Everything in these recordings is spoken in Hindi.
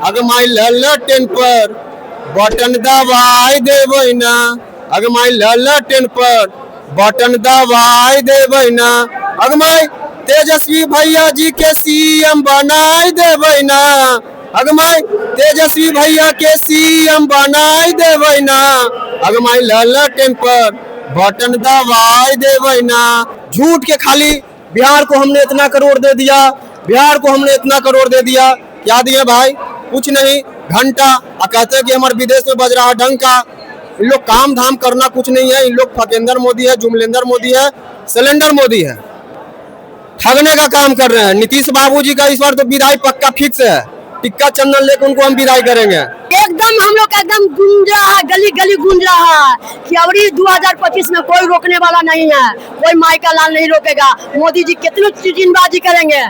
अगमाई ललटेन पर बटन दबाई देबै ना, अगमाई ललटेन पर बटन दबाई देबै ना, अगमाई तेजस्वी भैया जी के सीएम बनाई देबै ना, अगमाई तेजस्वी भैया के सीएम बनाई देबै ना, अगमाई ललटेन पर बटन दबाई देबै ना। झूठ के खाली बिहार को हमने इतना करोड़ दे दिया, बिहार को हमने इतना करोड़ दे दिया, क्या दिए भाई? कुछ नहीं, घंटा। कहते हैं कि हमारे विदेश में बज रहा डंका। इन लोग काम धाम करना कुछ नहीं है, इन लोग फकेंदर मोदी है, जुमलेंदर मोदी है, सिलेंडर मोदी है, ठगने का काम कर रहे हैं। नीतीश बाबूजी का इस बार तो विदाई पक्का फिक्स है, टिक्का चंदन लेकर उनको हम विदाई करेंगे। एकदम हम लोग का एकदम गूंज रहा है, गली गली गूंज रहा है कि अबरी 2025 में कोई रोकने वाला नहीं है, कोई माइका लाल नहीं रोकेगा। मोदी जी कितनी चिटिंगबाजी करेंगे,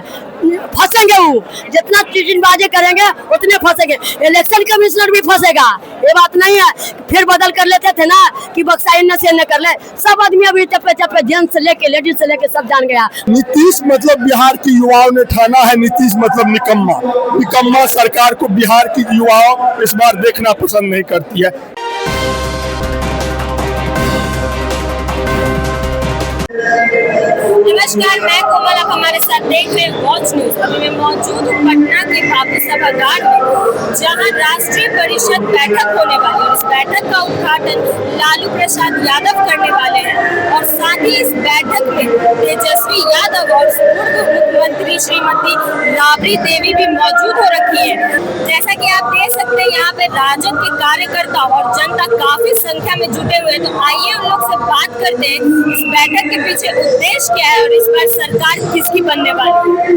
फंसेंगे। वो जितना चिटिंगबाजी करेंगे उतने फंसेंगे। इलेक्शन कमिश्नर भी फंसेगा, ये बात नहीं है। फिर बदल कर लेते थे ना कि बक्साई न से न कर ले। सब आदमी अभी चप्पे चप्पे जेंट्स से लेके लेडीज से लेके सब जान गया। नीतीश मतलब बिहार की युवाओं ने ठाना है, नीतीश मतलब निकम्मा। निकम्मा सरकार को बिहार की युवाओं इस बार देखना पसंद नहीं करती है। नमस्कार, मैं कोमल, आप हमारे साथ देख रहे हैं वॉच न्यूज। अभी मैं मौजूद हूँ पटना के बापू सभागार में, जहाँ राष्ट्रीय परिषद बैठक होने वाली है। इस बैठक का उद्घाटन लालू प्रसाद यादव करने वाले हैं और साथ ही इस बैठक में तेजस्वी यादव और पूर्व मुख्यमंत्री श्रीमती राबड़ी देवी भी मौजूद हो रखी है। जैसा कि आप देख सकते हैं, यहाँ पे राजद के कार्यकर्ता और जनता काफी संख्या में जुटे हुए हैं। तो आइए उन लोग से बात करते हैं, इस बैठक के पीछे उद्देश्य क्या है और इस बार सरकार किसकी बनने वाली है।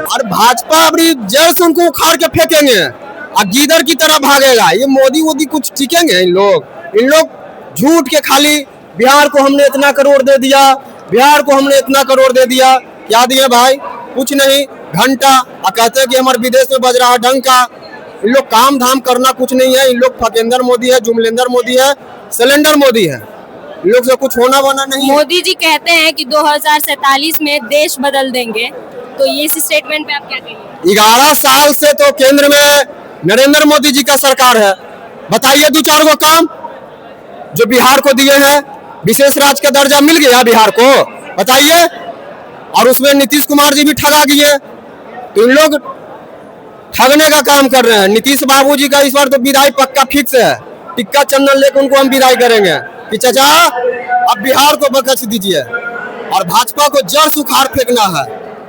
और भाजपा अपनी जड़ से उनको उखाड़ के फेंकेंगे और गीदड़ की तरह भागेगा। ये मोदी वोदी कुछ टिकेंगे? इन लोग झूठ के खाली बिहार को हमने इतना करोड़ दे दिया, बिहार को हमने इतना करोड़ दे दिया, क्या दिए भाई? कुछ नहीं, घंटा। कहते हैं कि हमारे विदेश में बज रहा डंका। इन लोग काम धाम करना कुछ नहीं है, इन लोग फकेंदर मोदी है, जुमलेंदर मोदी है, सिलेंडर मोदी है। इन लोग से कुछ होना वाना नहीं। मोदी जी कहते हैं कि 2047 में देश बदल देंगे, तो ये इस स्टेटमेंट पे आप क्या कहेंगे? 11 साल से तो केंद्र में नरेंद्र मोदी जी का सरकार है। बताइए 2-4 गो काम जो बिहार को दिए हैं। विशेष राज्य का दर्जा मिल गया बिहार को, बताइए। और उसमें नीतीश कुमार जी भी ठगा गए। तो इन लोग ठगने का काम कर रहे हैं। नीतीश बाबूजी का इस बार तो विदाई पक्का फिक्स है, टिक्का चंदन लेकर उनको हम विदाई करेंगे कि चाचा अब बिहार को बख्श दीजिए। और भाजपा को जड़ से उखाड़ फेंकना है,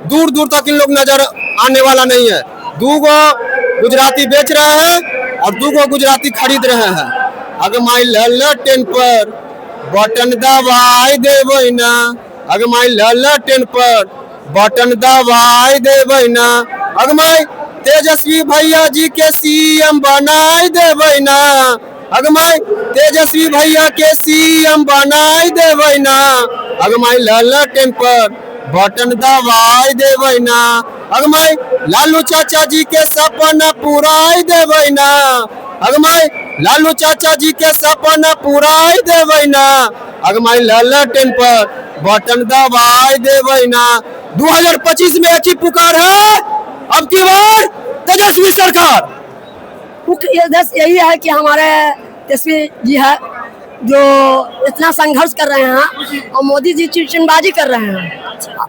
दूर दूर तक इन लोग नजर आने वाला नहीं है। 2 गो गुजराती बेच रहे हैं और 2 गो गुजराती खरीद रहे हैं। अगमाई ललटेन पर बटन दबाई देबै ना, अगमाई ललटेन पर बटन दबाई देबै ना, अगमाई तेजस्वी भैया जी के सीएम बनाई देबै ना, अगमाई तेजस्वी भैया के सीएम बनाई देबै ना, अगमाई ललटेन पर बटन दबाई देबै ना, अगमाई लालू चाचा जी के सपना पुराई देबै ना, अगमाई लालू चाचा जी के सपना पुराई देबै ना, अगमाई ललटेन पर बटन दबाई देबै ना। 2025 में एक ही पुकार है, अब की बार तेजस्वी सरकार। मुख्य उद्देश्य यही है कि हमारे तेजस्वी जी है जो इतना संघर्ष कर रहे हैं और मोदी जी चिटिंगबाजी कर रहे हैं।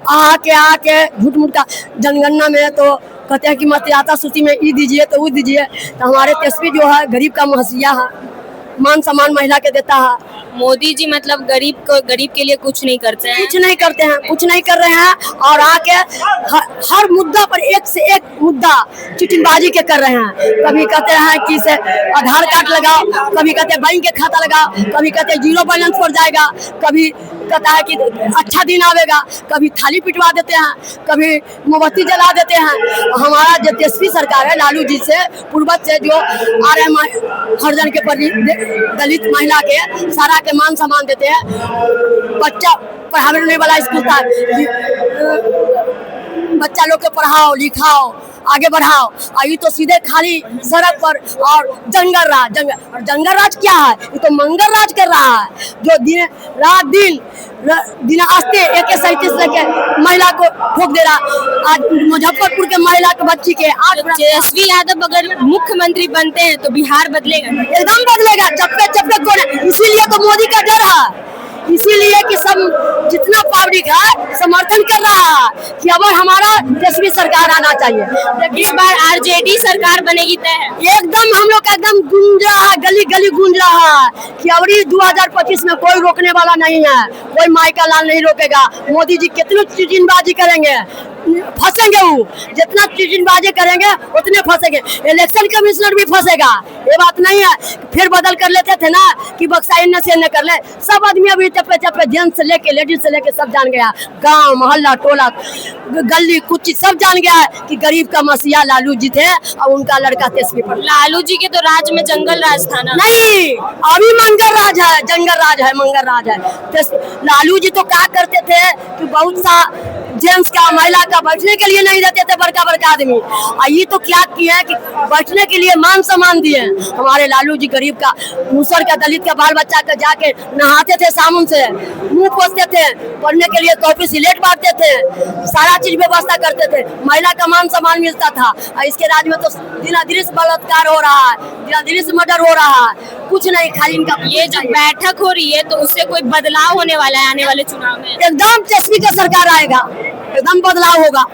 आके झूठ मूठ का जनगणना में तो कहते हैं कि मतदाता सूची में ई दीजिए तो वो दीजिए। तो हमारे तेजस्वी जो है गरीब का महसिया है, मान सम्मान महिला के देता है। मोदी जी मतलब गरीब के लिए कुछ नहीं करते हैं, कुछ नहीं करते हैं, कुछ नहीं कर रहे हैं। और आके हर मुद्दा पर एक से एक मुद्दा चिटिंगबाजी के कर रहे हैं। कभी कहते हैं कि से आधार कार्ड लगाओ, कभी कहते हैं बैंक के खाता लगाओ, कभी कहते हैं 0 बैलेंस पर जाएगा, कभी कहता है कि अच्छा दिन आवेगा, कभी थाली पिटवा देते हैं, कभी मोमबत्ती जला देते हैं। हमारा जो तेजस्वी सरकार है लालू जी से पूर्वज से जो आ रहे हरजन के प्रति दलित महिला के सारा के मान सम्मान देते हैं। बच्चा पढ़ाने वाला स्कूल था, बच्चा लोग के पढ़ाओ लिखाओ आगे बढ़ाओ। और ये तो सीधे खाली सड़क पर और जंगल राज, और जंगल राज क्या है? ये तो मंगल राज कर रहा है, जो दिन रात दिन आस्ते AK-47 लेके महिला को ठोक दे रहा। आज मुजफ्फरपुर के महिला के बच्ची के आज तेजस्वी यादव अगर मुख्यमंत्री बनते हैं तो बिहार बदलेगा। एकदम बदलेगा, चप्पे चप्पे को। इसीलिए तो मोदी का डर है, इसीलिए कि सब जितना पब्लिक है समर्थन कर रहा है कि अब हमारा तेजस्वी सरकार आना चाहिए। लेकिन इस बार RJD सरकार बनेगी तय है। एकदम हम लोग का एकदम गूंज रहा है, गली गली गूंज रहा है कि अब 2025 में कोई रोकने वाला नहीं है, कोई माइका लाल नहीं रोकेगा। मोदी जी कितनी चिटिंगबाजी करेंगे, फंसेंगे। वो जितना चिटिंगबाजी करेंगे उतने फंसेंगे। इलेक्शन कमिश्नर भी फंसेगा, ये बात नहीं है। फिर बदल कर लेते थे ना कि बक्सा इन से न कर ले। सब आदमी अभी चप्पे चप्पे जेंट्स से लेके लेडीज से लेके सब जान गया, गांव मोहल्ला टोला गली कुछ सब जान गया है कि गरीब का मसीहा लालू जी थे और उनका लड़का तेजस्वी पर। लालू जी के तो राज में जंगल राज था ना? नहीं, अभी मंगल राज है, जंगल राज है, मंगल राज है। लालू जी तो क्या करते थे कि बहुत सा जेंट्स का महिला का बैठने के लिए नहीं देते थे बड़का बड़का आदमी। और ये तो क्या किए हैं कि बैठने के लिए मान सम्मान दिए। हमारे लालू जी गरीब का, मुसर का, दलित का बाल बच्चा का जाके नहाते थे साबुन से, मुंह पोछते थे, पढ़ने के लिए कॉपी सिलेट बांटते थे, सारा चीज व्यवस्था करते थे, महिला का मान सम्मान मिलता था। और इसके राज्य में तो दिनादिश बलात्कार हो रहा है, दिनादिश मर्डर हो रहा है, कुछ नहीं, खाली इनका। ये जो बैठक हो रही है तो उससे कोई बदलाव होने वाला है आने वाले चुनाव में? एकदम तेजस्वी का सरकार आएगा, एकदम बदलाव होगा।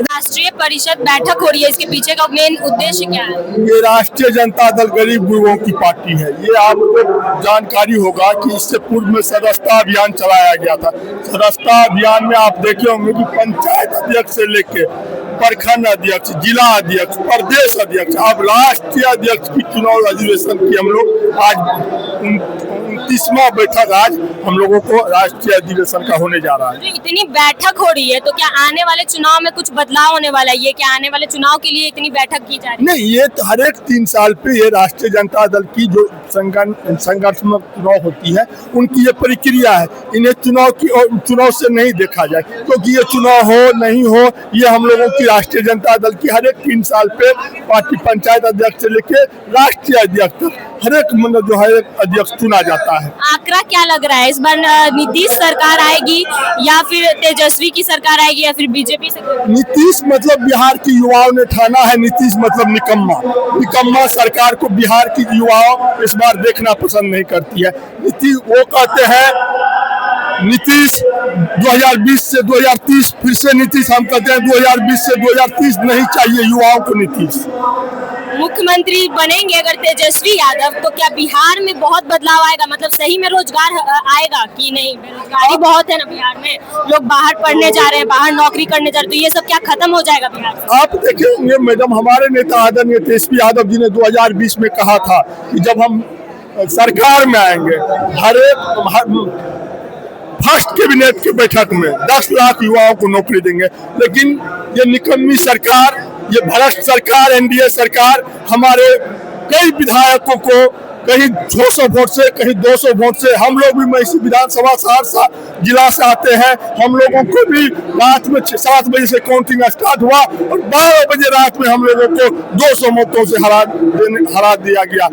राष्ट्रीय परिषद बैठक हो रही है, इसके पीछे का मेन उद्देश्य क्या है? ये राष्ट्रीय जनता दल गरीब गुरुओं की पार्टी है। ये आपको जानकारी होगा कि इससे पूर्व में सदस्यता अभियान चलाया गया था। सदस्यता अभियान में आप देखे होंगे कि पंचायत अध्यक्ष से लेके प्रखंड अध्यक्ष, जिला अध्यक्ष, प्रदेश अध्यक्ष, अब राष्ट्रीय अध्यक्ष की चुनाव अधिवेशन की हम लोग आज 29वां बैठक आज हम लोगों को राष्ट्रीय अधिवेशन का होने जा रहा है। इतनी बैठक हो रही है तो क्या आने वाले चुनाव में कुछ बदलाव होने वाला है? ये क्या आने वाले चुनाव के लिए इतनी बैठक की जा रही है? नहीं, ये तो हर एक 3 साल पे ये राष्ट्रीय जनता दल की जो संगठनात्मक चुनाव होती है उनकी ये प्रक्रिया है। इन्हें चुनाव से नहीं देखा जाए, क्योंकि ये चुनाव हो नहीं हो, ये हम लोगों की राष्ट्रीय जनता दल की हर एक 3 साल पे पार्टी पंचायत अध्यक्ष से लेके राष्ट्रीय अध्यक्ष तक हर एक मतलब जो है अध्यक्ष चुना जाता है। आंकड़ा क्या लग रहा है इस बार? नीतीश सरकार आएगी या फिर तेजस्वी की सरकार आएगी या फिर बीजेपी से? नीतीश मतलब बिहार की युवाओं ने ठाना है, नीतीश मतलब निकम्मा सरकार को बिहार की युवाओं इस बार देखना पसंद नहीं करती है। नीतीश वो कहते हैं नीतीश 2020 से 2030, फिर से नीतीश हम कहते हैं 2020 से 2030 नहीं चाहिए युवाओं को नीतीश। मुख्यमंत्री बनेंगे अगर तेजस्वी यादव तो क्या बिहार में बहुत बदलाव आएगा? मतलब सही में रोजगार आएगा कि नहीं? बेरोजगारी बहुत है ना बिहार में, लोग बाहर पढ़ने जा रहे हैं, बाहर नौकरी करने जा रहे हैं, तो ये सब क्या खत्म हो जाएगा बिहार में? आप देखेंगे मैडम, हमारे नेता आदरणीय तेजस्वी यादव जी ने 2020 में कहा था कि जब हम सरकार में आएंगे फर्स्ट कैबिनेट की बैठक में 10 लाख युवाओं को नौकरी देंगे। लेकिन ये निकम्मी सरकार, ये भ्रष्ट सरकार, एनडीए सरकार हमारे कई विधायकों को कहीं 600 वोट से कहीं 200 वोट से, हम लोग भी महिषी विधानसभा सहरसा जिला से आते हैं, हम लोगों को भी रात में 7 बजे से काउंटिंग स्टार्ट हुआ और 12 बजे रात में हम लोगों को 200 वोटों से हरा दिया गया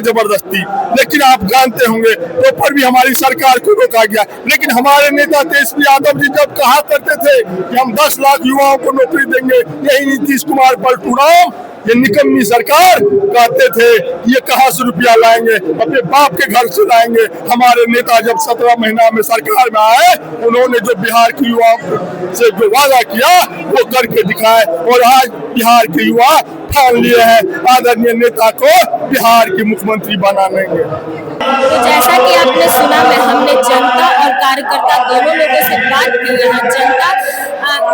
जबरदस्ती। लेकिन आप जानते होंगे तो पर भी हमारी सरकार को रोका गया। लेकिन हमारे नेता तेजस्वी यादव जी जब कहा करते थे कि हम 10 लाख युवाओं को नौकरी देंगे, यही नीतीश कुमार पलटू राम, ये निकम्मी सरकार कहते थे ये कहाँ से रुपया लाएंगे, अपने बाप के घर से लाएंगे। हमारे नेता जब 17 महीना में सरकार में आए, उन्होंने जो बिहार के युवाओं से जो वादा किया वो करके दिखाए और आज बिहार के युवा ठान लिए हैं आदरणीय नेता को बिहार के मुख्यमंत्री बनाएंगे। तो जैसा कि आपने सुना, हमने जनता और कार्यकर्ता दोनों लोगों से बात की।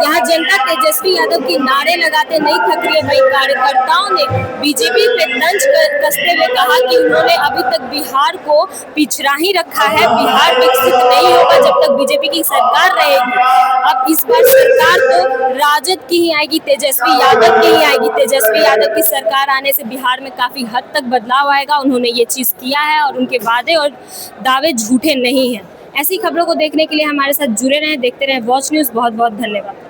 यहाँ जनता तेजस्वी यादव की नारे लगाते नहीं थक रही है, वही कार्यकर्ताओं ने बीजेपी पे तंज कसते हुए कहा कि उन्होंने अभी तक बिहार को पिछड़ा ही रखा है, बिहार विकसित नहीं होगा जब तक बीजेपी की सरकार रहेगी। अब इस बार सरकार तो राजद की ही आएगी, तेजस्वी यादव की ही आएगी। तेजस्वी यादव की सरकार आने से बिहार में काफी हद तक बदलाव आएगा, उन्होंने ये चीज किया है और उनके वादे और दावे झूठे नहीं हैं। ऐसी खबरों को देखने के लिए हमारे साथ जुड़े रहें, देखते रहें वॉच न्यूज़। बहुत बहुत धन्यवाद।